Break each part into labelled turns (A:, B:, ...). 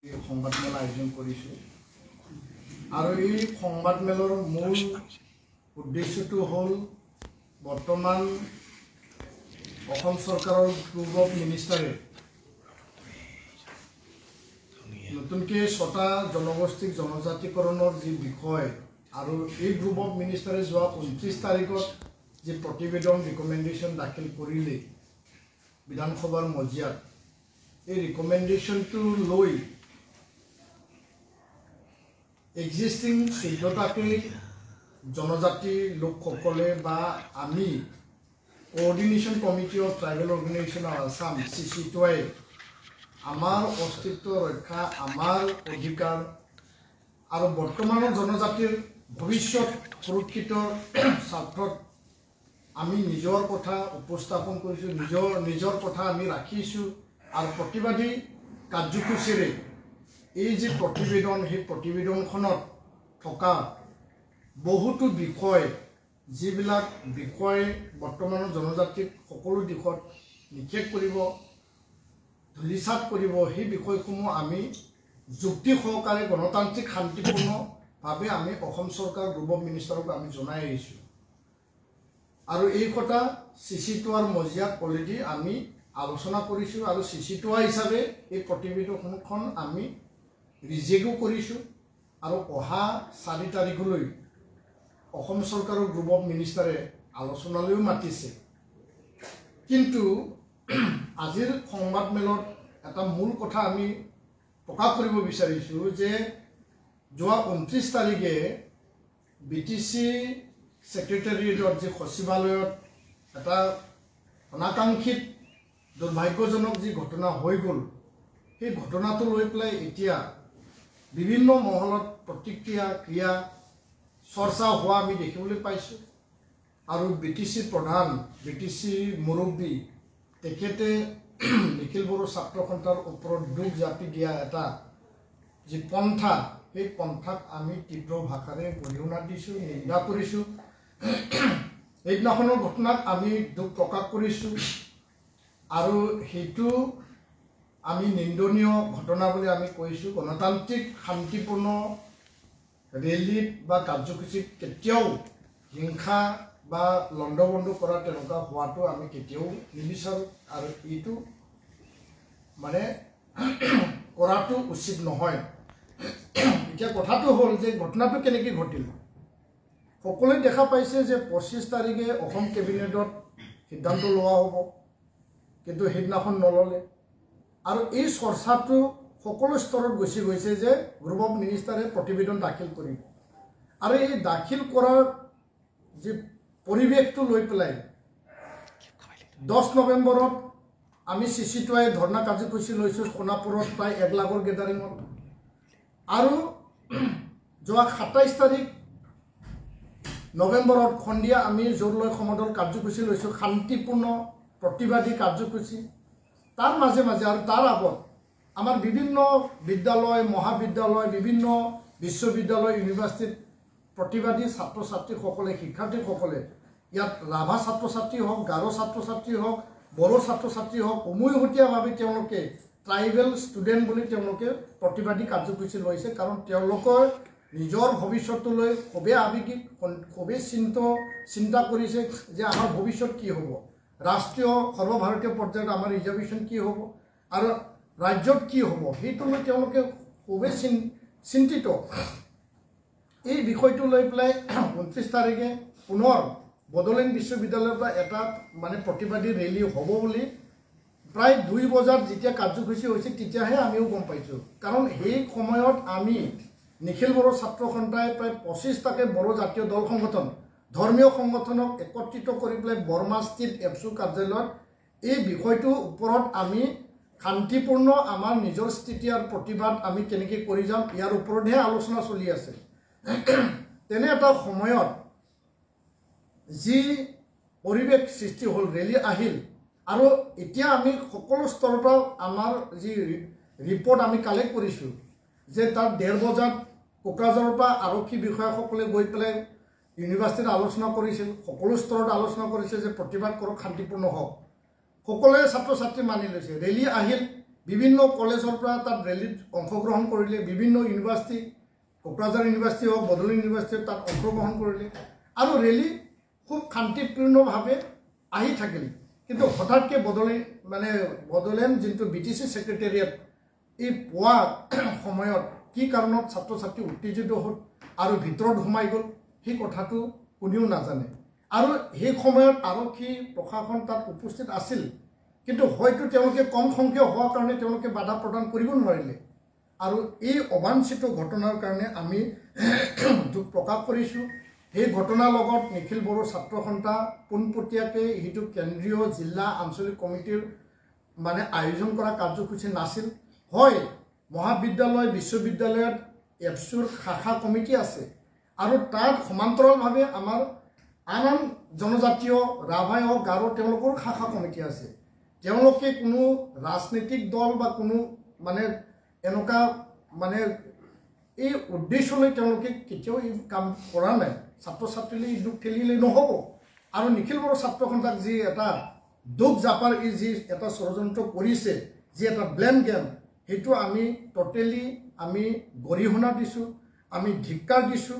A: সংবাদমেল আয়োজন কৰিছোঁ আৰু এই সংবাদমেলৰ মূল উদ্দেশ্যটো হ'ল বৰ্তমান অসম চৰকাৰৰ গ্ৰুপ অফ মিনিষ্টাৰে নতুনকৈ 6টা জনগোষ্ঠীক জনজাতিকৰণৰ যি বিষয় আৰু এই গ্ৰুপ অফ মিনিষ্টাৰে যোৱা 29 তাৰিখত যি প্ৰতিবেদন ৰিকমেণ্ডেশ্যন দাখিল কৰিলে বিধানসভাৰ মজিয়াত এই ৰিকমেণ্ডেশ্যনটো লৈ এক্সিষ্টিং 14টাকৈ জনজাতি লোকসকলে বা আমি coordination committee of tribal organisation of Assam CC2য়ে আমাৰ অস্তিত্ব ৰক্ষা আমাৰ অধিকাৰ আৰু বৰ্তমানৰ জনজাতিৰ ভৱিষ্যত সুৰক্ষিত স্বাৰ্থত আমি নিজৰ কথা উপস্থাপন কৰিছোঁ নিজৰ কথা আমি ৰাখিছোঁ আৰু প্ৰতিবাদী কাৰ্যসূচীৰে এই যে প্ৰতিবেদন সেই প্ৰতিবেদনখনত থকা বহুতো বিষয় যিবিলাক বিষয় বৰ্তমানৰ জনজাতিক সকলো দিশত নিষেধ কৰিব ধূলিসাৎ কৰিব সেই বিষয়সমূহ আমি যুক্তি সহকাৰে গণতান্ত্ৰিক শান্তিপূৰ্ণভাৱে আমি অসম চৰকাৰ গ্ৰুপ অফ মিনিষ্টাৰক আমি জনাই আহিছোঁ আৰু এই কথা CC2ৰ মজিয়াত অলৰেডি আমি আলোচনা কৰিছোঁ আৰু CC2 হিচাপে এই প্ৰতিবেদনখন আমি ৰিজেক্টো কৰিছোঁ আৰু অহা 4 তাৰিখলৈ অসম চৰকাৰৰ গ্ৰুপ অফ মিনিষ্টাৰে আলোচনালৈও মাতিছে কিন্তু আজিৰ সংবাদমেলত এটা মূল কথা আমি প্ৰকাশ কৰিব বিচাৰিছোঁ যে যোৱা 29 তাৰিখে BTC ছেক্ৰেটাৰিয়েটত যে সচিবালয়ত এটা অনাকাংক্ষিত দুৰ্ভাগ্যজনক যি ঘটনা হৈ গ'ল সেই ঘটনাটো লৈ পেলাই এতিয়া বিভিন্ন মহলত প্ৰতিক্ৰিয়া ক্ৰিয়া চৰ্চা হোৱা আমি দেখিবলৈ পাইছোঁ আৰু BTC প্ৰধান BTC মুৰব্বী তেখেতে নিখিল বড়ো ছাত্ৰ সন্থাৰ ওপৰত দুখ জাপি দিয়া এটা যি পন্থা সেই পন্থাক আমি তীব্ৰ ভাষাৰে গৰিহণা দিছোঁ নিন্দা কৰিছোঁ এইদিনাখনৰ ঘটনাক আমি দুখ প্ৰকাশ কৰিছোঁ আৰু সেইটো আমি নিন্দনীয় ঘটনা বুলি আমি কৈছোঁ গণতান্ত্ৰিক শান্তিপূৰ্ণ ৰেলীত বা কাৰ্যসূচীত কেতিয়াও হিংসা বা লণ্ডভণ্ড কৰা তেনেকুৱা হোৱাটো আমি কেতিয়াও নিবিচাৰোঁ আৰু এইটো মানে কৰাটো উচিত নহয় এতিয়া কথাটো হ'ল যে ঘটনাটো কেনেকৈ ঘটিল সকলোৱে দেখা পাইছে যে 25 তাৰিখে অসম কেবিনেটত সিদ্ধান্ত লোৱা হ'ব কিন্তু সেইদিনাখন নল'লে আৰু এই চৰ্চাটো সকলো স্তৰত গুচি গৈছে যে গ্ৰুপ অফ মিনিষ্টাৰে প্ৰতিবেদন দাখিল কৰিব আৰু এই দাখিল কৰাৰ যি পৰিৱেশটো লৈ পেলাই 10 নৱেম্বৰত আমি CC2য়ে ধৰ্ণা কাৰ্যসূচী লৈছোঁ সোণাপুৰত প্ৰায় 1 লাখৰ গেডাৰিঙত আৰু যোৱা 27 তাৰিখ নৱেম্বৰত সন্ধিয়া আমি জোৰলৈ সমদল কাৰ্যসূচী লৈছোঁ শান্তিপূৰ্ণ প্ৰতিবাদী কাৰ্যসূচী তাৰ মাজে মাজে আৰু তাৰ আগত আমাৰ বিভিন্ন বিদ্যালয় মহাবিদ্যালয় বিভিন্ন বিশ্ববিদ্যালয় ইউনিভাৰ্চিটিত প্ৰতিবাদী ছাত্ৰ ছাত্ৰীসকলে শিক্ষাৰ্থীসকলে ইয়াত ৰাভা ছাত্ৰ ছাত্ৰী হওক গাৰো ছাত্ৰ ছাত্ৰী হওক বড়ো ছাত্ৰ ছাত্ৰী হওক উমৈহতীয়াভাৱে তেওঁলোকে ট্ৰাইবেল ষ্টুডেণ্ট বুলি তেওঁলোকে প্ৰতিবাদী কাৰ্যসূচী লৈছে কাৰণ তেওঁলোকৰ নিজৰ ভৱিষ্যতলৈ খুবেই আৱেগিক খুবেই চিন্তা কৰিছে যে আমাৰ ভৱিষ্যত কি হ'ব ৰাষ্ট্ৰীয় সৰ্বভাৰতীয় পৰ্যায়ত আমাৰ ৰিজাৰ্ভেশ্যন কি হ'ব আৰু ৰাজ্যত কি হ'ব সেইটো লৈ তেওঁলোকে খুবেই চিন্তিত এই বিষয়টো লৈ পেলাই 29 তাৰিখে পুনৰ বড়োলেণ্ড বিশ্ববিদ্যালয়ৰ পৰা এটা মানে প্ৰতিবাদী ৰেলী হ'ব বুলি প্ৰায় 2 বজাত যেতিয়া কাৰ্যসূচী হৈছে তেতিয়াহে আমিও গম পাইছোঁ কাৰণ সেই সময়ত আমি নিখিল বড়ো ছাত্ৰ সন্থাই প্ৰায় 25টাকৈ বড়ো জাতীয় দল সংগঠন ধৰ্মীয় সংগঠনক একত্ৰিত কৰি পেলাই বৰ্মাস্থিত এপছু কাৰ্যালয়ত এই বিষয়টোৰ ওপৰত আমি শান্তিপূৰ্ণ আমাৰ নিজৰ স্থিতি আৰু প্ৰতিবাদ আমি কেনেকৈ কৰি যাম ইয়াৰ ওপৰতহে আলোচনা চলি আছে তেনে এটা সময়ত যি পৰিৱেশ সৃষ্টি হ'ল ৰেলী আহিল আৰু এতিয়া আমি সকলো স্তৰৰ পৰা আমাৰ যি ৰিপৰ্ট আমি কালেক্ট কৰিছোঁ যে তাত 1:30 বজাত কোকৰাঝাৰৰ পৰা আৰক্ষী বিষয়াসকলে গৈ পেলাই ইউনিভাৰ্চিটিত আলোচনা কৰিছিল সকলো স্তৰত আলোচনা কৰিছে যে প্ৰতিবাদ কৰক শান্তিপূৰ্ণ হওক সকলোৱে ছাত্ৰ ছাত্ৰী মানি লৈছে ৰেলী আহিল বিভিন্ন কলেজৰ পৰা তাত ৰেলীত অংশগ্ৰহণ কৰিলে বিভিন্ন ইউনিভাৰ্চিটি কোকৰাঝাৰ ইউনিভাৰ্চিটি হওক বড়োলেণ্ড ইউনিভাৰ্চিটি তাত অংশগ্ৰহণ কৰিলে আৰু ৰেলী খুব শান্তিপূৰ্ণভাৱে আহি থাকিল কিন্তু হঠাৎকৈ বড়োলেণ্ড যোনটো BTC সেক্ৰেটাৰিয়েট এই পোৱা সময়ত কি কাৰণত ছাত্ৰ ছাত্ৰী উত্তেজিত হ'ল আৰু ভিতৰত সোমাই গ'ল সেই কথাটো কোনেও নাজানে আৰু সেই সময়ত আৰক্ষী প্ৰশাসন তাত উপস্থিত আছিল কিন্তু হয়তো তেওঁলোকে কম সংখ্যক হোৱাৰ কাৰণে তেওঁলোকে বাধা প্ৰদান কৰিব নোৱাৰিলে আৰু এই অবাঞ্ছিত ঘটনাৰ কাৰণে আমি দুখ প্ৰকাশ কৰিছোঁ এই ঘটনাৰ লগত নিখিল বড়ো ছাত্ৰ সন্থা পোনপটীয়াকৈ সেইটো কেন্দ্ৰীয় জিলা আঞ্চলিক কমিটিৰ আয়োজন কৰা কাৰ্যসূচী নাছিল হয় মহাবিদ্যালয় বিশ্ববিদ্যালয়ত এপছুৰ শাখা কমিটি আছে আৰু তাত সমান্তৰালভাৱে আমাৰ আন জনজাতীয় ৰাভা হওক গাৰো তেওঁলোকৰ শাখা কমিটি আছে তেওঁলোকে কোনো ৰাজনৈতিক দল বা কোনো এনেকুৱা এই উদ্দেশ্যলৈ তেওঁলোকে কেতিয়াও এই কাম কৰা নাই ছাত্ৰ ছাত্ৰীলৈ দুখ ঠেলিলে নহ'ব আৰু নিখিল বড়ো ছাত্ৰ সন্থাক যি এটা দুখ জাপাৰ এই যি এটা ষড়যন্ত্ৰ কৰিছে যি এটা ব্লেম গেম সেইটো আমি টোটেলি আমি গৰিহণা দিছোঁ আমি ধিক্কাৰ দিছোঁ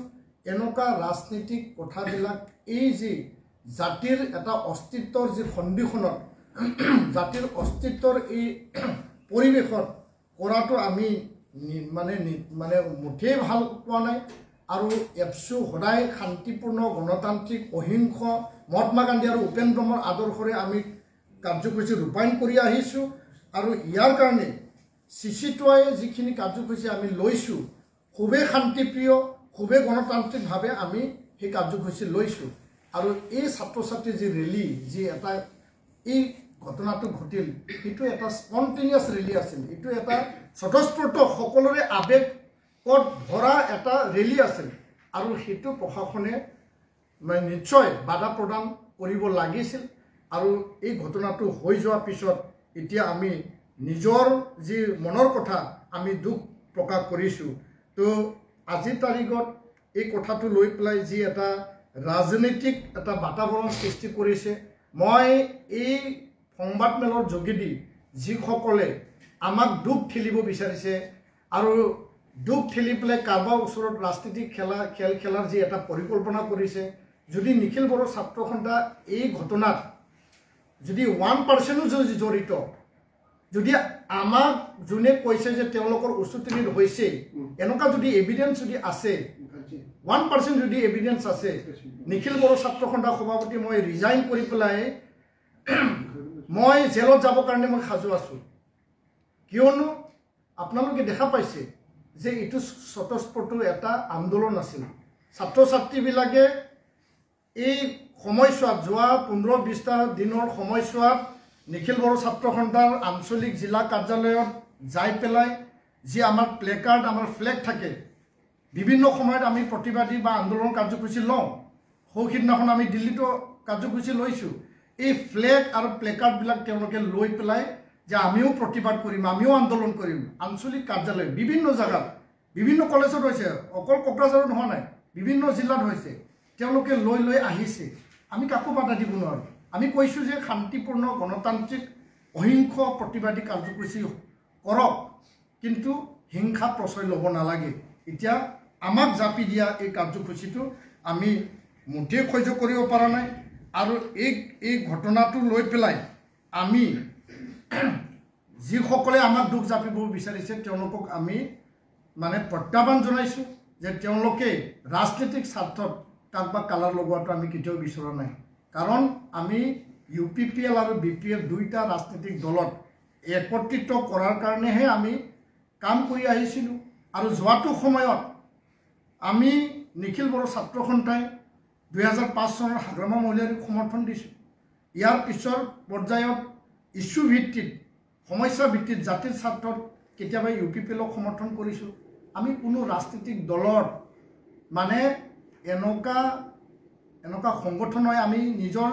A: এনেকুৱা ৰাজনীতিক কথাবিলাক এই যি জাতিৰ এটা অস্তিত্বৰ যি সন্ধিখনত জাতিৰ অস্তিত্বৰ এই পৰিৱেশত কৰাটো আমি মুঠেই ভাল পোৱা নাই আৰু এপছু সদায় শান্তিপূৰ্ণ গণতান্ত্ৰিক অহিংস মহাত্মা গান্ধী আৰু উপেন ব্ৰহ্মৰ আদৰ্শৰে আমি কাৰ্যসূচী ৰূপায়ণ কৰি আহিছোঁ আৰু ইয়াৰ কাৰণে CC2য়ে যিখিনি কাৰ্যসূচী আমি লৈছোঁ খুবেই শান্তিপ্ৰিয় খুবেই গণতান্ত্ৰিকভাৱে আমি সেই কাৰ্যসূচী লৈছোঁ আৰু এই ছাত্ৰ ছাত্ৰীৰ যি ৰেলী যি এটা এই ঘটনাটো ঘটিল সেইটো এটা স্পন্টেনিয়াছ ৰেলী আছিল এইটো এটা স্বতঃস্ফূৰ্ত সকলোৰে আৱেগত ভৰা এটা ৰেলী আছিল আৰু সেইটো প্ৰশাসনে নিশ্চয় বাধা প্ৰদান কৰিব লাগিছিল আৰু এই ঘটনাটো হৈ যোৱাৰ পিছত এতিয়া আমি নিজৰ যি মনৰ কথা আমি দুখ প্ৰকাশ কৰিছোঁ তো আজিৰ তাৰিখত এই কথাটো লৈ পেলাই যি এটা ৰাজনৈতিক এটা বাতাবৰণ সৃষ্টি কৰিছে মই এই সংবাদমেলৰ যোগেদি যিসকলে আমাক দুখ ঠেলিব বিচাৰিছে আৰু দুখ ঠেলি পেলাই কাৰোবাৰ ওচৰত ৰাজনীতিক খেল খেলাৰ যি এটা পৰিকল্পনা কৰিছে যদি নিখিল বড়ো ছাত্ৰ সন্থা এই ঘটনাত যদি 1% যদি জড়িত যদি আমাক যোনে কৈছে যে তেওঁলোকৰ উচুতনিত হৈছে এনেকুৱা যদি এভিডেন্স যদি আছে 1% যদি এভিডেন্স আছে নিখিল বড়ো ছাত্ৰ সন্থা সভাপতি মই ৰিজাইন কৰি পেলাই মই জেলত যাবৰ কাৰণে মই সাজু আছোঁ কিয়নো আপোনালোকে দেখা পাইছে যে এইটো স্বতঃস্ফূৰ্ত এটা আন্দোলন আছিল ছাত্ৰ ছাত্ৰীবিলাকে এই সময়ছোৱাত যোৱা 15-20টা দিনৰ সময়ছোৱাত নিখিল বড়ো ছাত্ৰ সন্থাৰ আঞ্চলিক জিলা কাৰ্যালয়ত যাই পেলাই যি আমাৰ প্লেকাৰ্ড আমাৰ ফ্লেগ থাকে বিভিন্ন সময়ত আমি প্ৰতিবাদী বা আন্দোলন কাৰ্যসূচী লওঁ সেইদিনাখন আমি দিল্লীতো কাৰ্যসূচী লৈছোঁ এই ফ্লেগ আৰু প্লেকাৰ্ডবিলাক তেওঁলোকে লৈ পেলাই যে আমিও প্ৰতিবাদ কৰিম আমিও আন্দোলন কৰিম আঞ্চলিক কাৰ্যালয় বিভিন্ন জায়গাত বিভিন্ন কলেজত হৈছে অকল কোকৰাঝাৰত হোৱা নাই বিভিন্ন জিলাত হৈছে তেওঁলোকে লৈ আহিছে আমি কাকো বাধা দিব নোৱাৰোঁ আমি কৈছোঁ যে শান্তিপূৰ্ণ গণতান্ত্ৰিক অহিংস প্ৰতিবাদী কাৰ্যসূচী কৰক কিন্তু হিংসা প্ৰশ্ৰয় ল'ব নালাগে এতিয়া আমাক জাপি দিয়া এই কাৰ্যসূচীটো আমি মুঠেই সহ্য কৰিব পৰা নাই আৰু এই ঘটনাটো লৈ পেলাই আমি যিসকলে আমাক দুখ জাপিব বিচাৰিছে তেওঁলোকক আমি প্ৰত্যাহ্বান জনাইছোঁ যে তেওঁলোকে ৰাজনৈতিক স্বাৰ্থত কাক বা কালাৰ লগোৱাটো আমি কেতিয়াও বিচৰা নাই কাৰণ আমি UPPL আৰু BPF দুইটা ৰাজনৈতিক দলত একত্ৰিত কৰাৰ কাৰণেহে আমি কাম কৰি আহিছিলোঁ আৰু যোৱাটো সময়ত আমি নিখিল বড়ো ছাত্ৰ সন্থাই 2005 চনৰ হাগ্ৰামা মহিলাৰীক সমৰ্থন দিছোঁ ইয়াৰ পিছৰ পৰ্যায়ত ইস্যু ভিত্তিত সমস্যা ভিত্তিত জাতিৰ স্বাৰ্থত কেতিয়াবা UPPLক সমৰ্থন কৰিছোঁ আমি কোনো ৰাজনৈতিক দলৰ এনেকুৱা সংগঠন হয় আমি নিজৰ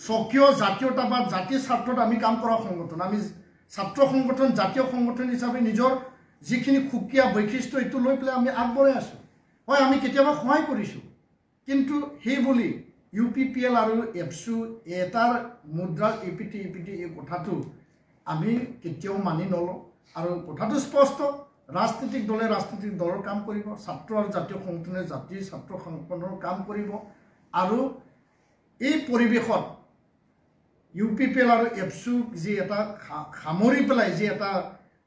A: স্বকীয় জাতীয়তাবাদ জাতিৰ স্বাৰ্থত আমি কাম কৰা সংগঠন আমি ছাত্ৰ সংগঠন জাতীয় সংগঠন হিচাপে নিজৰ যিখিনি সুকীয়া বৈশিষ্ট্য এইটো লৈ পেলাই আমি আগবঢ়াই আছোঁ হয় আমি কেতিয়াবা সহায় কৰিছোঁ কিন্তু সেই বুলি UPPL আৰু এপছু এটাৰ মুদ্ৰাৰ ইপিটি এই কথাটো আমি কেতিয়াও মানি নলওঁ আৰু কথাটো স্পষ্ট ৰাজনৈতিক দলে ৰাজনৈতিক দলৰ কাম কৰিব ছাত্ৰ আৰু জাতীয় সংগঠনে জাতীয় ছাত্ৰ সংগঠনৰ কাম কৰিব আৰু এই পৰিৱেশত UPPL আৰু এপছুক যি এটা সামৰি পেলাই যি এটা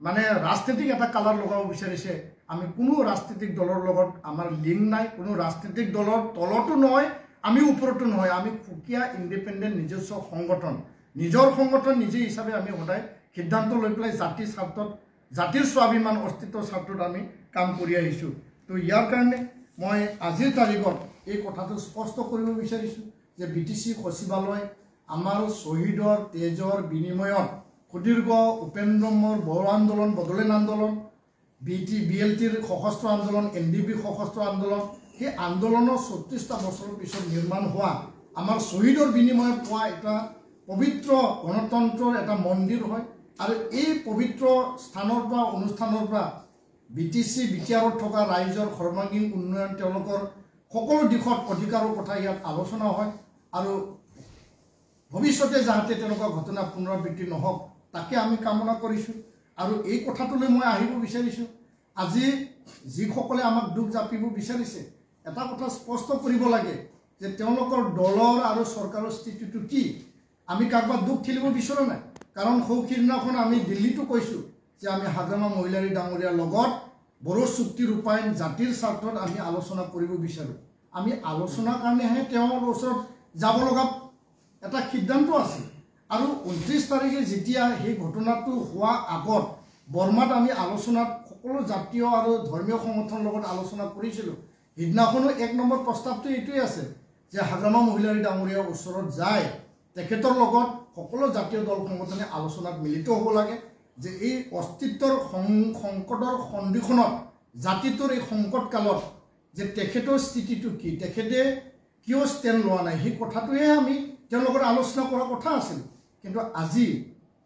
A: মানে ৰাজনৈতিক এটা কালাৰ লগাব বিচাৰিছে আমি কোনো ৰাজনৈতিক দলৰ লগত আমাৰ লিংক নাই কোনো ৰাজনৈতিক দলৰ তলতো নহয় আমি ওপৰতো নহয় আমি সুকীয়া ইণ্ডিপেণ্ডেণ্ট নিজস্ব সংগঠন নিজৰ সংগঠন নিজে হিচাপে আমি সদায় সিদ্ধান্ত লৈ পেলাই জাতিৰ স্বাৰ্থত জাতিৰ স্বাভিমান অস্তিত্বৰ স্বাৰ্থত আমি কাম কৰি আহিছোঁ তো ইয়াৰ কাৰণে মই আজিৰ তাৰিখত এই কথাটো স্পষ্ট কৰিব বিচাৰিছোঁ যে BTC সচিবালয় আমাৰ শ্বহীদৰ তেজৰ বিনিময়ত সুদীৰ্ঘ উপেন্দ্ৰমৰ বড়ো আন্দোলন বদলেন আন্দোলন BLTৰ সশস্ত্ৰ আন্দোলন NDB সশস্ত্ৰ আন্দোলন সেই আন্দোলনৰ ৩৬টা বছৰৰ পিছত নিৰ্মাণ হোৱা আমাৰ শ্বহীদৰ বিনিময়ত পোৱা এটা পবিত্ৰ গণতন্ত্ৰৰ এটা মন্দিৰ হয় আৰু এই পবিত্ৰ স্থানৰ পৰা অনুষ্ঠানৰ পৰা BTC BTRত থকা ৰাইজৰ সৰ্বাংগীন উন্নয়ন তেওঁলোকৰ সকলো দিশত অধিকাৰৰ কথা ইয়াত আলোচনা হয় আৰু ভৱিষ্যতে যাতে তেনেকুৱা ঘটনা পুনৰাবৃত্তি নহওক তাকে আমি কামনা কৰিছোঁ আৰু এই কথাটোলৈ মই আহিব বিচাৰিছোঁ আজি যিসকলে আমাক দুখ জাপিব বিচাৰিছে এটা কথা স্পষ্ট কৰিব লাগে যে তেওঁলোকৰ দলৰ আৰু চৰকাৰৰ স্থিতিটো কি আমি কাৰোবাক দুখ ঠেলিব বিচৰা নাই কাৰণ সৌখিদিনাখন আমি দিল্লীতো কৈছোঁ যে আমি হাগ্ৰামা মহিলাৰী ডাঙৰীয়াৰ লগত বড়ো চুক্তি ৰূপায়ণ জাতিৰ স্বাৰ্থত আমি আলোচনা কৰিব বিচাৰোঁ আমি আলোচনাৰ কাৰণেহে তেওঁৰ ওচৰত যাব লগা এটা সিদ্ধান্ত আছে আৰু 29 তাৰিখে যেতিয়া সেই ঘটনাটো হোৱা আগত বৰ্মাত আমি আলোচনাত সকলো জাতীয় আৰু ধৰ্মীয় সংগঠনৰ লগত আলোচনা কৰিছিলোঁ সিদিনাখনো 1 নম্বৰ প্ৰস্তাৱটো এইটোৱে আছে যে হাগ্ৰামা মহিলাৰী ডাঙৰীয়াৰ ওচৰত যায় তেখেতৰ লগত সকলো জাতীয় দল সংগঠনে আলোচনাত মিলিত হ'ব লাগে যে এই অস্তিত্বৰ সংকটৰ সন্ধিখনত জাতিটোৰ এই সংকট কালত যে তেখেতৰ স্থিতিটো কি তেখেতে কিয় ষ্টেণ্ড লোৱা নাই সেই কথাটোহে আমি তেওঁলোকৰ আলোচনা কৰা কথা আছিল কিন্তু আজি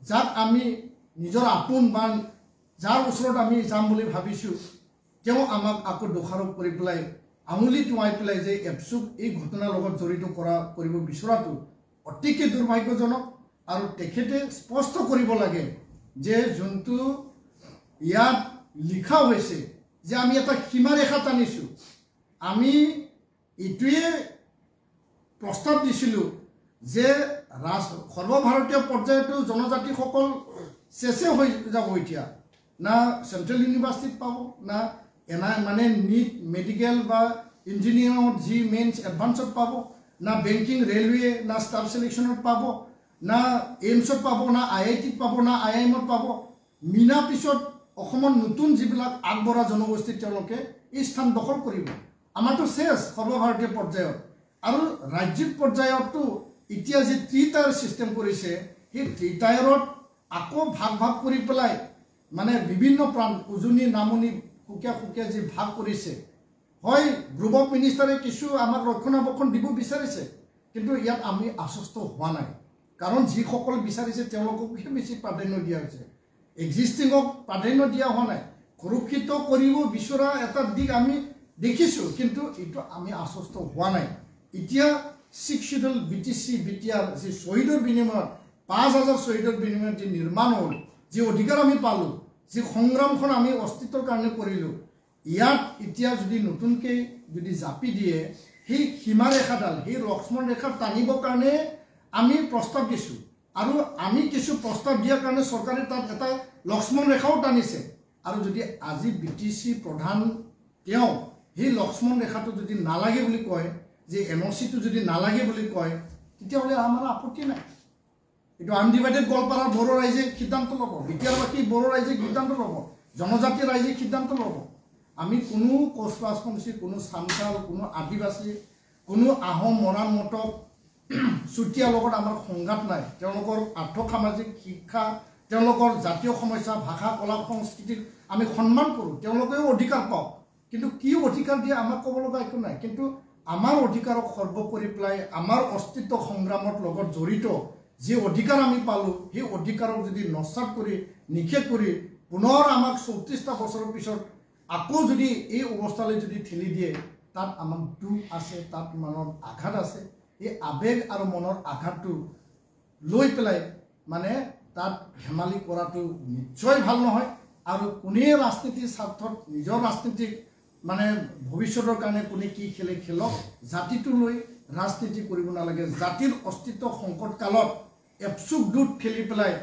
A: যাক আমি নিজৰ আপোন বা যাৰ ওচৰত আমি যাম বুলি ভাবিছোঁ তেওঁ আমাক আকৌ দোষাৰোপ কৰি পেলাই আঙুলি টুৱাই পেলাই যে এপছুক এই ঘটনাৰ লগত জড়িত কৰিব বিচৰাটো অতিকে দুৰ্ভাগ্যজনক আৰু তেখেতে স্পষ্ট কৰিব লাগে যে যোনটো ইয়াত লিখা হৈছে যে আমি এটা সীমাৰেখা টানিছোঁ আমি এইটোৱে প্ৰস্তাৱ দিছিলোঁ যে সৰ্বভাৰতীয় পৰ্যায়তো জনজাতিসকল চেছে হৈ যাব এতিয়া না চেণ্ট্ৰেল ইউনিভাৰ্চিটিত পাব না মানে নীট মেডিকেল বা ইঞ্জিনিয়াৰিঙত যি মেইনছ এডভান্সত পাব না বেংকিং ৰেলৱে না ষ্টাফ চিলেকশ্যনত পাব না এইমছত পাব না IITত পাব না IIMত পাব মিনা পিছত অসমৰ নতুন যিবিলাক আগবঢ়া জনগোষ্ঠী তেওঁলোকে এই স্থান দখল কৰিব আমাৰতো চেছ সৰ্বভাৰতীয় পৰ্যায়ত আৰু ৰাজ্যিক পৰ্যায়তো এতিয়া যে ত্ৰিটায়াৰ চিষ্টেম কৰিছে সেই ত্ৰিটায়াৰত আকৌ ভাগ কৰি পেলাই মানে বিভিন্ন প্ৰান্ত উজনি নামনি সুকীয়া যি ভাগ কৰিছে হয় গ্ৰুপ অফ মিনিষ্টাৰে কিছু আমাক ৰক্ষণাবেক্ষণ দিব বিচাৰিছে কিন্তু ইয়াত আমি আশ্বস্ত হোৱা নাই কাৰণ যিসকল বিচাৰিছে তেওঁলোককহে বেছি প্ৰাধান্য দিয়া হৈছে এক্সিষ্টিঙক প্ৰাধান্য দিয়া হোৱা নাই সুৰক্ষিত কৰিব বিচৰা এটা দিশ আমি দেখিছোঁ কিন্তু এইটো আমি আশ্বস্ত হোৱা নাই এতিয়া 6 শিডিউল BTC BTR যি শ্বহীদৰ বিনিময়ত 5000 শ্বহীদৰ বিনিময়ত যি নিৰ্মাণ হ'ল যি অধিকাৰ আমি পালোঁ যি সংগ্ৰামখন আমি অস্তিত্বৰ কাৰণে কৰিলোঁ ইয়াত এতিয়া যদি নতুনকৈ যদি জাপি দিয়ে সেই সীমাৰেখাডাল সেই লক্ষ্মণ ৰেখা টানিবৰ কাৰণে আমি প্ৰস্তাৱ দিছোঁ আৰু আমি কিছু প্ৰস্তাৱ দিয়াৰ কাৰণে চৰকাৰে তাত এটা লক্ষ্মণ ৰেখাও টানিছে আৰু যদি আজি BTC প্ৰধান তেওঁ সেই লক্ষ্মণ ৰেখাটো যদি নালাগে বুলি কয় যে NOCটো যদি নালাগে বুলি কয় তেতিয়াহ'লে আমাৰ আপত্তি নাই এইটো আনডিভাইডেড গোৱালপাৰাৰ বড়ো ৰাইজে সিদ্ধান্ত ল'ব বিটিয়াৰবাসী বড়ো ৰাইজে সিদ্ধান্ত ল'ব জনজাতি ৰাইজে সিদ্ধান্ত ল'ব আমি কোনো কোচ ৰাজবংশী কোনো চামতাল কোনো আদিবাসী কোনো আহোম মৰাণ মটক চুতীয়াৰ লগত আমাৰ সংঘাত নাই তেওঁলোকৰ আৰ্থ সামাজিক শিক্ষা তেওঁলোকৰ জাতীয় সমস্যা ভাষা কলা সংস্কৃতিক আমি সন্মান কৰোঁ তেওঁলোকেও অধিকাৰ পাওক কিন্তু কি অধিকাৰ দিয়ে আমাক ক'ব লগা একো নাই কিন্তু আমাৰ অধিকাৰক সৰ্ব কৰি পেলাই আমাৰ অস্তিত্ব সংগ্ৰামৰ লগত জড়িত যে অধিকাৰ আমি পালোঁ সেই অধিকাৰক যদি নস্বাত কৰি নিষেধ কৰি পুনৰ আমাক 34টা বছৰৰ পিছত আকৌ যদি এই অৱস্থালৈ যদি ঠেলি দিয়ে তাত আমাৰ দুখ আছে তাত মনত আঘাত আছে এই আবেগ আৰু মনৰ আঘাতটো লৈ পেলাই মানে তাত ধেমালি কৰাটো নিশ্চয় ভাল নহয় আৰু কোনে ৰাজনীতিৰ স্বাৰ্থত নিজৰ ৰাজনীতিক মানে ভৱিষ্যতৰ কাৰণে কোনে কি খেলে খেলক জাতিটো লৈ ৰাজনীতি কৰিব নালাগে জাতিৰ অস্তিত্ব সংকট কালত এপচুক দুট খেলি পেলাই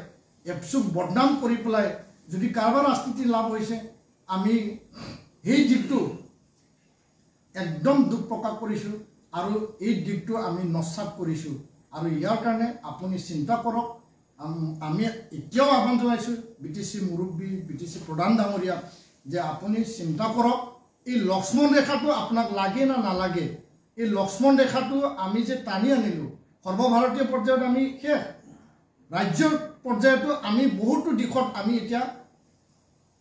A: এপচুক বদনাম কৰি পেলাই যদি কাৰোবাৰ ৰাজনীতি লাভ হৈছে আমি এই দিশটো একদম দুখ প্ৰকাশ কৰিছোঁ আৰু এই দিশটো আমি নস্বাত কৰিছোঁ আৰু ইয়াৰ কাৰণে আপুনি চিন্তা কৰক আমি এতিয়াও আহ্বান জনাইছোঁ BTC মুৰব্বী BTC প্ৰধান ডাঙৰীয়া যে আপুনি চিন্তা কৰক এই লক্ষ্মণ ৰেখাটো আপোনাক লাগে না নালাগে এই লক্ষ্মণ ৰেখাটো আমি যে টানি আনিলোঁ সৰ্বভাৰতীয় পৰ্যায়ত আমি শেষ ৰাজ্যৰ পৰ্যায়তো আমি বহুতো দিশত আমি এতিয়া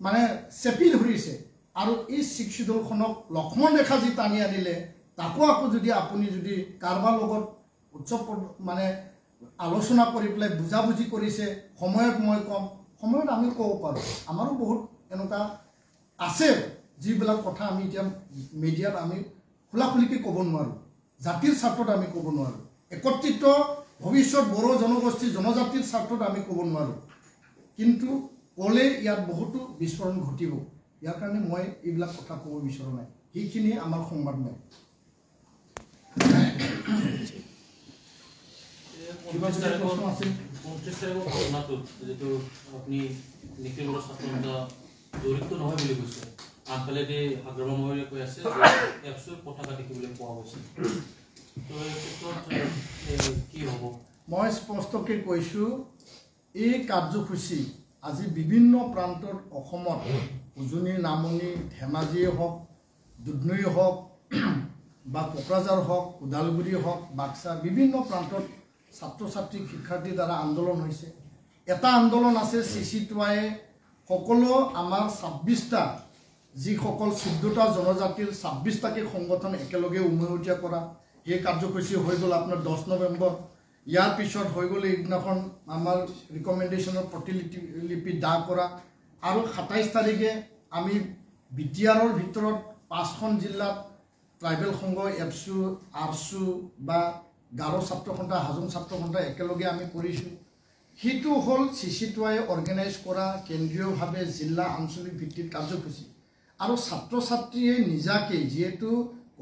A: মানে চেপি ধৰিছে আৰু এই শিক্ষিতখনক লক্ষ্মণ ৰেখা যি টানি আনিলে তাকো আকৌ যদি আপুনি যদি কাৰোবাৰ লগত উৎসৱ মানে আলোচনা কৰি পেলাই বুজাবুজি কৰিছে সময়ত মই কম সময়ত আমি ক'ব পাৰোঁ আমাৰো বহুত এনেকুৱা আছে যিবিলাক কথা আমি এতিয়া মিডিয়াত আমি খোলাখুলিকৈ ক'ব নোৱাৰোঁ জাতিৰ স্বাৰ্থত আমি ক'ব নোৱাৰোঁ একত্ৰিত ভৱিষ্যত বড়ো জনগোষ্ঠী জনজাতিৰ স্বাৰ্থত আমি ক'ব নোৱাৰোঁ কিন্তু ক'লে ইয়াত বহুতো বিস্ফোৰণ ঘটিব ইয়াৰ কাৰণে মই এইবিলাক কথা ক'ব বিচৰা নাই সেইখিনিয়ে আমাৰ সংবাদ নাই
B: জড়িত নহয় বুলি কৈছে আনফালেদি হাগ্ৰমা মহলে কৈ আছে এপছৰ পতাকা দেখিবলৈ পোৱা গৈছে কি হ'ব
A: মই স্পষ্টকৈ কৈছোঁ এই কাৰ্যসূচী আজি বিভিন্ন প্ৰান্তত অসমত উজনি নামনি ধেমাজিয়ে হওক দুধনৈ হওক বা কোকৰাঝাৰ হওক ওদালগুৰি হওক বাক্সা বিভিন্ন প্ৰান্তত ছাত্ৰ ছাত্ৰী শিক্ষাৰ্থীৰ দ্বাৰা আন্দোলন হৈছে এটা আন্দোলন আছে CC2য়ে সকলো আমাৰ 26টা যিসকল 14টা জনজাতিৰ 26টাকে সংগঠন একেলগে উমৈহতীয়া কৰা এই কাৰ্যসূচী হৈ গ'ল আপোনাৰ 10 নৱেম্বৰ ইয়াৰ পিছত হৈ গ'ল এইদিনাখন আমাৰ ৰিকমেণ্ডেশ্যনৰ প্ৰতিলিপি দাগ কৰা আৰু 27 তাৰিখে আমি বিটিআৰৰ ভিতৰত 5খন জিলাত ট্ৰাইবেল সংঘ এপছু আৰছু বা গাৰো ছাত্ৰ সন্থা হাজং ছাত্ৰ সন্থা একেলগে আমি কৰিছোঁ সেইটো হ'ল CC2য়ে অৰ্গেনাইজ কৰা কেন্দ্ৰীয়ভাৱে জিলা আঞ্চলিক ভিত্তিত কাৰ্যসূচী আৰু ছাত্ৰ ছাত্ৰীয়ে নিজাকে যেহেতু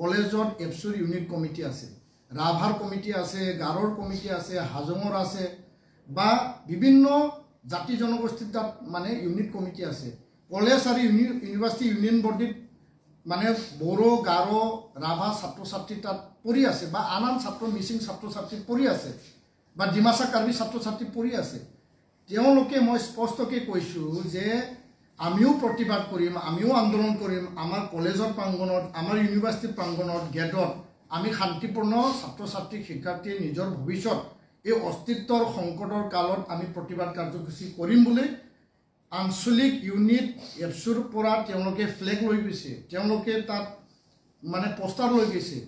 A: কলেজত এপছুৰ ইউনিট কমিটি আছে ৰাভাৰ কমিটি আছে গাৰোৰ কমিটি আছে হাজঙৰ আছে বা বিভিন্ন জাতি জনগোষ্ঠীৰ তাত মানে ইউনিট কমিটি আছে কলেজ আৰু ইউনিভাৰ্চিটি ইউনিয়ন বডিত মানে বড়ো গাৰো ৰাভা ছাত্ৰ ছাত্ৰী তাত পৰি আছে বা আন ছাত্ৰ মিচিং ছাত্ৰ ছাত্ৰী পৰি আছে বা ডিমাচা কাৰ্বি ছাত্ৰ ছাত্ৰী পৰি আছে তেওঁলোকে মই স্পষ্টকৈ কৈছোঁ যে আমিও প্ৰতিবাদ কৰিম আমিও আন্দোলন কৰিম আমাৰ কলেজৰ প্ৰাংগণত আমাৰ ইউনিভাৰ্চিটিৰ প্ৰাংগণত গেটত আমি শান্তিপূৰ্ণ ছাত্ৰ ছাত্ৰী শিক্ষাৰ্থীয়ে নিজৰ ভৱিষ্যত এই অস্তিত্বৰ সংকটৰ কালত আমি প্ৰতিবাদ কাৰ্যসূচী কৰিম বুলি আঞ্চলিক ইউনিট এপছুৰ পৰা তেওঁলোকে ফ্লেগ লৈ গৈছে তেওঁলোকে তাত মানে পোষ্টাৰ লৈ গৈছে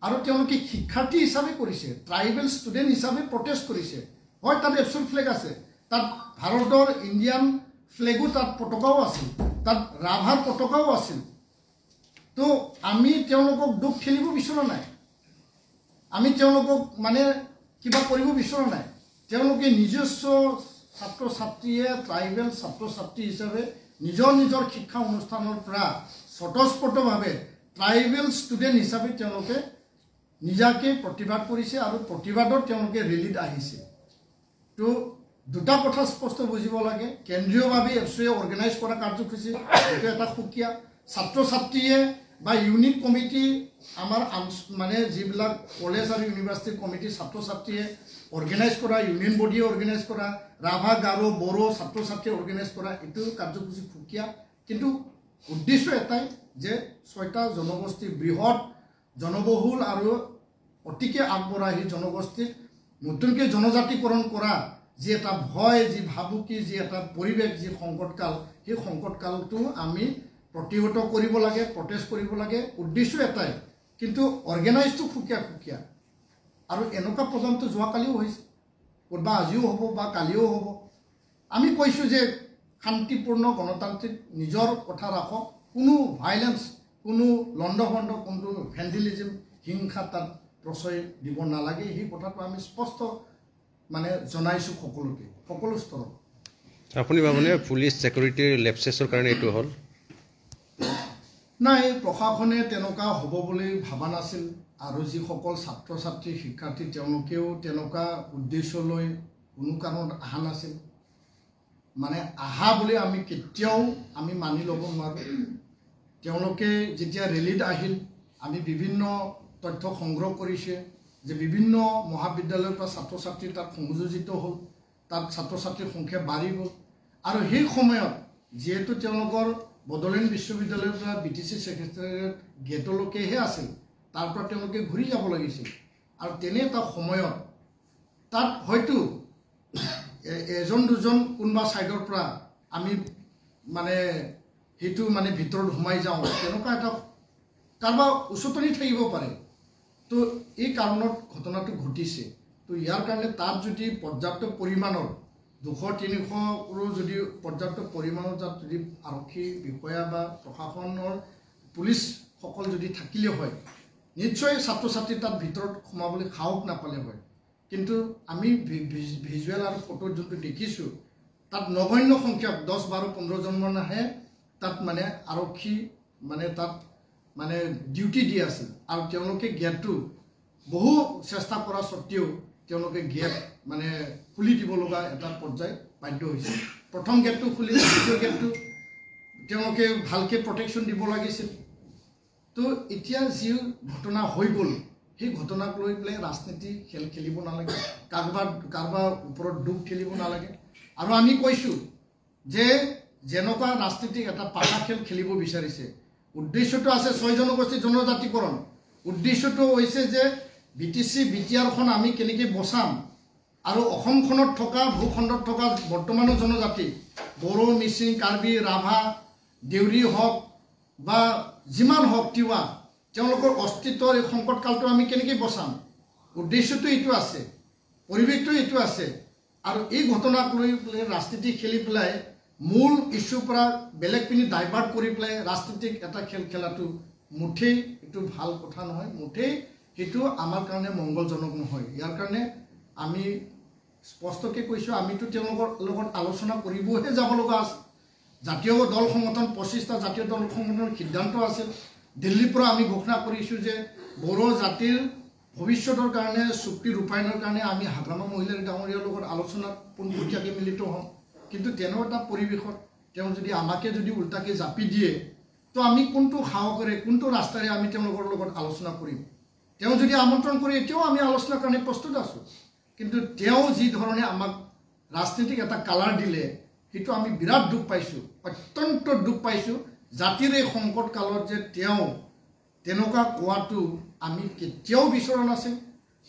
A: আৰু তেওঁলোকে শিক্ষাৰ্থী হিচাপে কৰিছে ট্ৰাইবেল ষ্টুডেণ্ট হিচাপে প্ৰটেষ্ট কৰিছে হয় তাত এপছুৰ ফ্লেগ আছে তাত ভাৰতৰ ইণ্ডিয়ান ফ্লেগো তাত পতাকাও আছিল তাত ৰাভাৰ পতাকাও আছিল তো আমি তেওঁলোকক দুখ খেলিব বিচৰা নাই আমি তেওঁলোকক মানে কিবা কৰিব বিচৰা নাই তেওঁলোকে নিজস্ব ছাত্ৰ ছাত্ৰীয়ে ট্ৰাইবেল ছাত্ৰ ছাত্ৰী হিচাপে নিজৰ নিজৰ শিক্ষা অনুষ্ঠানৰ পৰা স্বতঃস্ফূৰ্তভাৱে ট্ৰাইবেল ষ্টুডেণ্ট হিচাপে তেওঁলোকে নিজাকে প্ৰতিবাদ কৰিছে আৰু প্ৰতিবাদত তেওঁলোকে ৰেলীত আহিছে তো দুটা কথা স্পষ্ট বুজিব লাগে কেন্দ্ৰীয়ভাৱে এপছুৱে অৰ্গেনাইজ কৰা কাৰ্যসূচী এইটো এটা সুকীয়া ছাত্ৰ ছাত্ৰীয়ে বা ইউনিট কমিটি আমাৰ মানে যিবিলাক কলেজ আৰু ইউনিভাৰ্চিটিৰ কমিটি ছাত্ৰ ছাত্ৰীয়ে অৰ্গেনাইজ কৰা ইউনিয়ন বডিয়ে অৰ্গেনাইজ কৰা ৰাভা গাৰো বড়ো ছাত্ৰ ছাত্ৰীয়ে অৰ্গেনাইজ কৰা এইটো কাৰ্যসূচী সুকীয়া কিন্তু উদ্দেশ্য এটাই যে 6টা জনগোষ্ঠী বৃহৎ জনবহুল আৰু অতিকে আগবঢ়া সেই জনগোষ্ঠীক নতুনকৈ জনজাতিকৰণ কৰা যি এটা ভয় যি ভাবুকি যি এটা পৰিৱেশ যি সংকটকাল সেই সংকটকালটো আমি প্ৰতিহত কৰিব লাগে প্ৰটেষ্ট কৰিব লাগে উদ্দেশ্য এটাই কিন্তু অৰ্গেনাইজটো সুকীয়া সুকীয়া আৰু এনেকুৱা প্ৰগ্ৰামটো যোৱাকালিও হৈছে বা আজিও হ'ব বা কালিও হ'ব আমি কৈছোঁ যে শান্তিপূৰ্ণ গণতান্ত্ৰিক নিজৰ কথা ৰাখক কোনো ভাইলেন্স কোনো লণ্ডভণ্ড কোনো ভেণ্ডেলিজিম হিংসা তাত প্ৰশ্ৰয় দিব নালাগে সেই কথাটো আমি স্পষ্ট মানে জনাইছোঁ সকলোকে, সকলো স্তৰত।
C: আপুনি ভাবনে পুলিচ ছিকিউৰিটিৰ লেপচেছৰ কাৰণে এইটো হ'ল?
A: নাই, প্ৰশাসনে তেনেকুৱা হ'ব বুলি ভবা নাছিল, আৰু যিসকল ছাত্ৰ ছাত্ৰী শিক্ষাৰ্থী তেওঁলোকেও তেনেকুৱা উদ্দেশ্য লৈ কোনো কাৰণত অহা নাছিল। মানে আহা বুলি আমি কেতিয়াও আমি মানি ল'ব নোৱাৰোঁ। তেওঁলোকে যেতিয়া ৰেলীত আহিল, আমি বিভিন্ন তথ্য সংগ্ৰহ কৰিছে যে বিভিন্ন মহাবিদ্যালয়ৰ পৰা ছাত্ৰ ছাত্ৰী তাত সংযোজিত হ'ল, তাত ছাত্ৰ ছাত্ৰীৰ সংখ্যা বাঢ়ি গ'ল, আৰু সেই সময়ত যিহেতু তেওঁলোকৰ বড়োলেণ্ড বিশ্ববিদ্যালয়ৰ পৰা BTC ছেক্ৰেটাৰিয়েট গেটলৈকেহে আছিল, তাৰ পৰা তেওঁলোকে ঘূৰি যাব লাগিছিল। আৰু তেনে এটা সময়ত তাত হয়তো এজন দুজন কোনোবা ছাইডৰ পৰা আমি মানে সেইটো মানে ভিতৰত সোমাই যাওঁ, তেনেকুৱা এটা কাৰোবাৰ উচতনি থাকিব পাৰে। তো এই কাৰণত ঘটনাটো ঘটিছে। তো ইয়াৰ কাৰণে তাত যদি পৰ্যাপ্ত পৰিমাণৰ 200-300ৰো যদি পৰ্যাপ্ত পৰিমাণৰ তাত যদি আৰক্ষী বিষয়া বা প্ৰশাসনৰ পুলিচসকল যদি থাকিলে হয়, নিশ্চয় ছাত্ৰ ছাত্ৰী তাত ভিতৰত সোমাবলৈ সাহস নাপালে হয়। কিন্তু আমি ভিজুৱেল আৰু ফটোত যোনটো দেখিছোঁ, তাত নগণ্য সংখ্যক 10-12-15জনমানহে তাত মানে আৰক্ষী মানে তাত মানে ডিউটি দি আছিল, আৰু তেওঁলোকে গেটটো বহু চেষ্টা কৰা স্বত্তেও তেওঁলোকে গেট মানে খুলি দিব লগা এটা পৰ্যায় বাধ্য হৈছে। প্ৰথম গেটটো খুলি দ্বিতীয় গেটটো তেওঁলোকে ভালকৈ প্ৰটেকশ্যন দিব লাগিছিল। তো এতিয়া যি ঘটনা হৈ গ'ল, সেই ঘটনাক লৈ পেলাই ৰাজনীতি খেলিব নালাগে, কাৰোবাৰ ওপৰত দুখ ঠেলিব নালাগে। আৰু আমি কৈছোঁ যে যেনেকুৱা ৰাজনীতিক এটা পাশা খেল খেলিব বিচাৰিছে, উদ্দেশ্যটো আছে 6 জনগোষ্ঠী জনজাতিকৰণ। উদ্দেশ্যটো হৈছে যে BTC BTRখন আমি কেনেকৈ বচাম, আৰু অসমখনত থকা ভূখণ্ডত থকা বৰ্তমানৰ জনজাতি বড়ো, মিচিং, কাৰ্বি, ৰাভা, দেউৰী হওক বা যিমান হওক তিৱা, তেওঁলোকৰ অস্তিত্বৰ এই সংকটকালটো আমি কেনেকৈ বচাম, উদ্দেশ্যটো এইটো আছে, পৰিৱেশটো এইটো আছে। আৰু এই ঘটনাক লৈ পেলাই ৰাজনীতি খেলি পেলাই মূল ইছ্যুৰ পৰা বেলেগ পিনে ডাইভাৰ্ট কৰি পেলাই ৰাজনীতিক এটা খেল খেলাটো মুঠেই এইটো ভাল কথা নহয়, মুঠেই সেইটো আমাৰ কাৰণে মংগলজনক নহয়। ইয়াৰ কাৰণে আমি স্পষ্টকৈ কৈছোঁ, আমিতো তেওঁলোকৰ লগত আলোচনা কৰিবহে যাব লগা আছে। জাতীয় দল সংগঠন 25টা জাতীয় দল সংগঠনৰ সিদ্ধান্ত আছিল। দিল্লীৰ পৰা আমি ঘোষণা কৰিছোঁ যে বড়ো জাতিৰ ভৱিষ্যতৰ কাৰণে চুক্তি ৰূপায়ণৰ কাৰণে আমি হাগ্ৰামা মহিলাৰ ডাঙৰীয়াৰ লগত আলোচনাত পোনপটীয়াকৈ মিলিত হ'ম। কিন্তু তেনে এটা পৰিৱেশত তেওঁ যদি আমাকে যদি উল্টাকৈ জাপি দিয়ে, তো আমি কোনটো সাহসেৰে কোনটো ৰাস্তাৰে আমি তেওঁলোকৰ লগত আলোচনা কৰিম? তেওঁ যদি আমন্ত্ৰণ কৰে এতিয়াও আমি আলোচনাৰ কাৰণে প্ৰস্তুত আছোঁ। কিন্তু তেওঁ যি ধৰণে আমাক ৰাজনীতিক এটা কালাৰ দিলে, সেইটো আমি বিৰাট দুখ পাইছোঁ, অত্যন্ত দুখ পাইছোঁ। জাতিৰ এই সংকট কালত যে তেওঁ তেনেকুৱা কোৱাটো আমি কেতিয়াও বিচৰা নাছিল।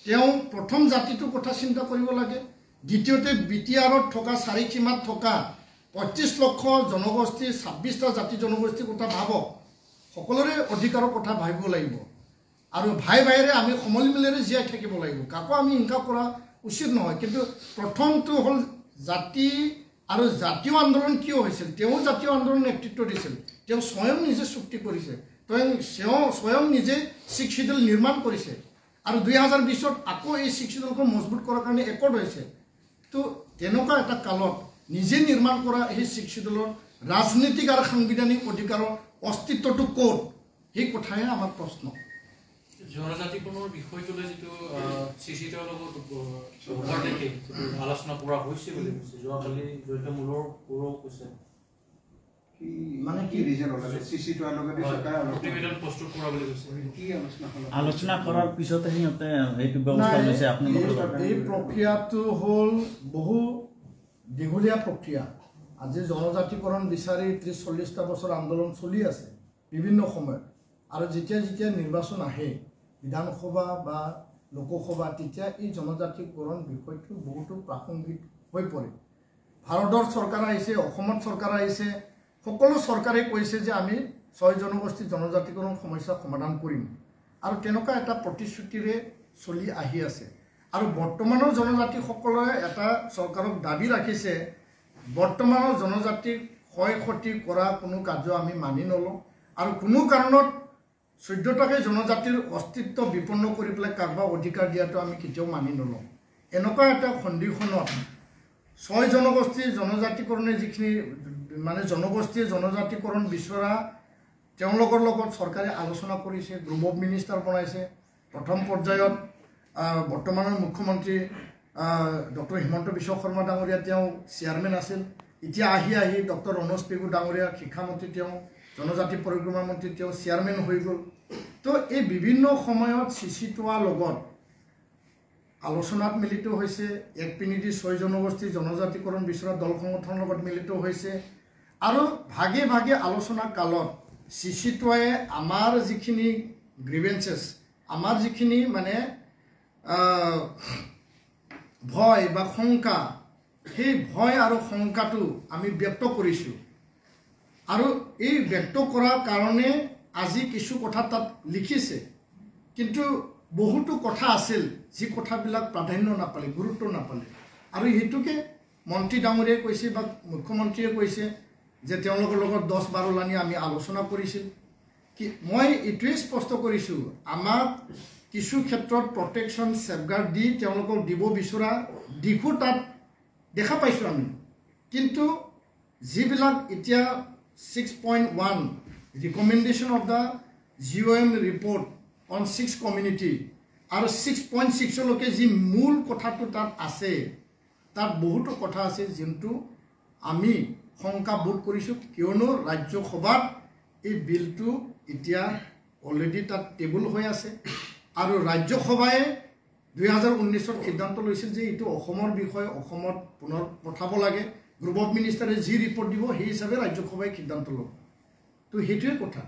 A: তেওঁ প্ৰথম জাতিটোৰ কথা চিন্তা কৰিব লাগে, দ্বিতীয়তে BTRত থকা চাৰিসীমাত থকা 25 লক্ষ জনগোষ্ঠী 26টা জাতি জনগোষ্ঠীৰ কথা ভাবক, সকলোৰে অধিকাৰৰ কথা ভাবিব লাগিব। আৰু ভাই ভাইৰে আমি সমল মিলেৰে জীয়াই থাকিব লাগিব, কাকো আমি হিংসা কৰা উচিত নহয়। কিন্তু প্ৰথমটো হ'ল জাতি আৰু জাতীয় আন্দোলন কিয় হৈছিল? তেওঁ জাতীয় আন্দোলন নেতৃত্ব দিছিল, তেওঁ স্বয়ং নিজে চুক্তি কৰিছে, তেওঁ স্বয়ং নিজে 6 শিডিউল নিৰ্মাণ কৰিছে, আৰু 2020ত আকৌ এই 6 শিডিউলখন মজবুত কৰাৰ কাৰণে একৰ্ড হৈছে। তো তেনেকুৱা এটা কালত নিজে নিৰ্মাণ কৰা এই 6 শিডিউলৰ ৰাজনীতিক আৰু সাংবিধানিক অধিকাৰৰ অস্তিত্বটো ক'ত, সেই কথাহে আমাৰ প্ৰশ্ন।
B: জনজাতিকৰণৰ বিষয়টোলৈ যিটো CCTVৰ লগত দেখি আলোচনা কৰা হৈছে বুলি কৈছে, যোৱাকালি জড়িত মূলৰ পৌৰও কৈছে
A: মানে কি
B: প্ৰস্তুত কৰা বুলি কৈছে।
D: আলোচনা কৰাৰ পিছতে সিহঁতে এইটো ব্যৱস্থা লৈছে।
A: এই প্ৰক্ৰিয়াটো হ'ল বহু দীঘলীয়া প্ৰক্ৰিয়া। আজি জনজাতিকৰণ বিচাৰি 30-40টা বছৰ আন্দোলন চলি আছে বিভিন্ন সময়ত, আৰু যেতিয়া যেতিয়া নিৰ্বাচন আহে বিধানসভা বা লোকসভা, তেতিয়া এই জনজাতিকৰণ বিষয়টো বহুতো প্ৰাসংগিক হৈ পৰে। ভাৰতৰ চৰকাৰ আহিছে, অসমত চৰকাৰ আহিছে, সকলো চৰকাৰে কৈছে যে আমি 6 জনগোষ্ঠী জনজাতিকৰণ সমস্যা সমাধান কৰিম, আৰু তেনেকুৱা এটা প্ৰতিশ্ৰুতিৰে চলি আহি আছে। আৰু বৰ্তমানৰ জনজাতিসকলে এটা চৰকাৰক দাবী ৰাখিছে, বৰ্তমানৰ জনজাতিক ক্ষয় ক্ষতি কৰা কোনো কাৰ্য আমি মানি নলওঁ, আৰু কোনো কাৰণত 14টাকৈ জনজাতিৰ অস্তিত্ব বিপন্ন কৰি পেলাই কাৰোবাক অধিকাৰ দিয়াটো আমি কেতিয়াও মানি নলওঁ। এনেকুৱা এটা সন্ধিখনত 6 জনগোষ্ঠীৰ জনজাতিকৰণে যিখিনি মানে জনগোষ্ঠীৰ জনজাতিকৰণ বিচৰা তেওঁলোকৰ লগত চৰকাৰে আলোচনা কৰিছে, গ্ৰুপ অফ মিনিষ্টাৰ বনাইছে। প্ৰথম পৰ্যায়ত বৰ্তমানৰ মুখ্যমন্ত্ৰী ডক্টৰ হিমন্ত বিশ্ব শৰ্মা ডাঙৰীয়া তেওঁ চেয়াৰমেন আছিল। এতিয়া আহি ডক্টৰ ৰনোজ পেগু ডাঙৰীয়া শিক্ষামন্ত্ৰী তেওঁ, জনজাতি পৰিক্ৰমা মন্ত্ৰী তেওঁ চেয়াৰমেন হৈ গ'ল। তো এই বিভিন্ন সময়ত চিচিটোৱাৰ লগত আলোচনাত মিলিত হৈছে। এক পিনিদি 6 জনগোষ্ঠী জনজাতিকৰণ বিচৰা দল সংগঠনৰ লগত মিলিত হৈছে আৰু ভাগে ভাগে আলোচনা কালত চিচিটোৱাই আমাৰ যিখিনি গ্ৰিভেঞ্চেছ, আমাৰ যিখিনি মানে ভয় বা শংকা, সেই ভয় আৰু শংকাটো আমি ব্যক্ত কৰিছোঁ আৰু এই ব্যক্ত কৰাৰ কাৰণে আজি কিছু কথা তাত লিখিছে। কিন্তু বহুতো কথা আছিল যি কথাবিলাক প্ৰাধান্য নাপালে, গুৰুত্ব নাপালে আৰু সেইটোকে মন্ত্ৰী ডাঙৰীয়াই কৈছে বা মুখ্যমন্ত্ৰীয়ে কৈছে যে তেওঁলোকৰ লগত 10-12 লানি আমি আলোচনা কৰিছিল। কি মই এইটোৱে স্পষ্ট কৰিছোঁ, আমাক কিছু ক্ষেত্ৰত প্ৰটেকশ্যন ছেফগাৰ্ড দি তেওঁলোকক দিব বিচৰা দিশো তাত দেখা পাইছোঁ আমি। কিন্তু যিবিলাক এতিয়া 6.1 recommendation of the GOM report on 6 community আৰু 6.6লৈকে যি মূল কথাটো তাত আছে, তাত বহুতো কথা আছে যোনটো আমি শংকা বোধ কৰিছোঁ। কিয়নো ৰাজ্যসভাত এই বিলটো এতিয়া অলৰেডি তাত টেবুল হৈ আছে আৰু ৰাজ্যসভাই 2019ত সিদ্ধান্ত লৈছিল যে এইটো অসমৰ বিষয়, অসমত পুনৰ পঠাব লাগে। গ্ৰুপ অফ মিনিষ্টাৰে যি ৰিপৰ্ট দিব সেই হিচাপে ৰাজ্যসভাই সিদ্ধান্ত ল'ব। তো সেইটোৱে কথা।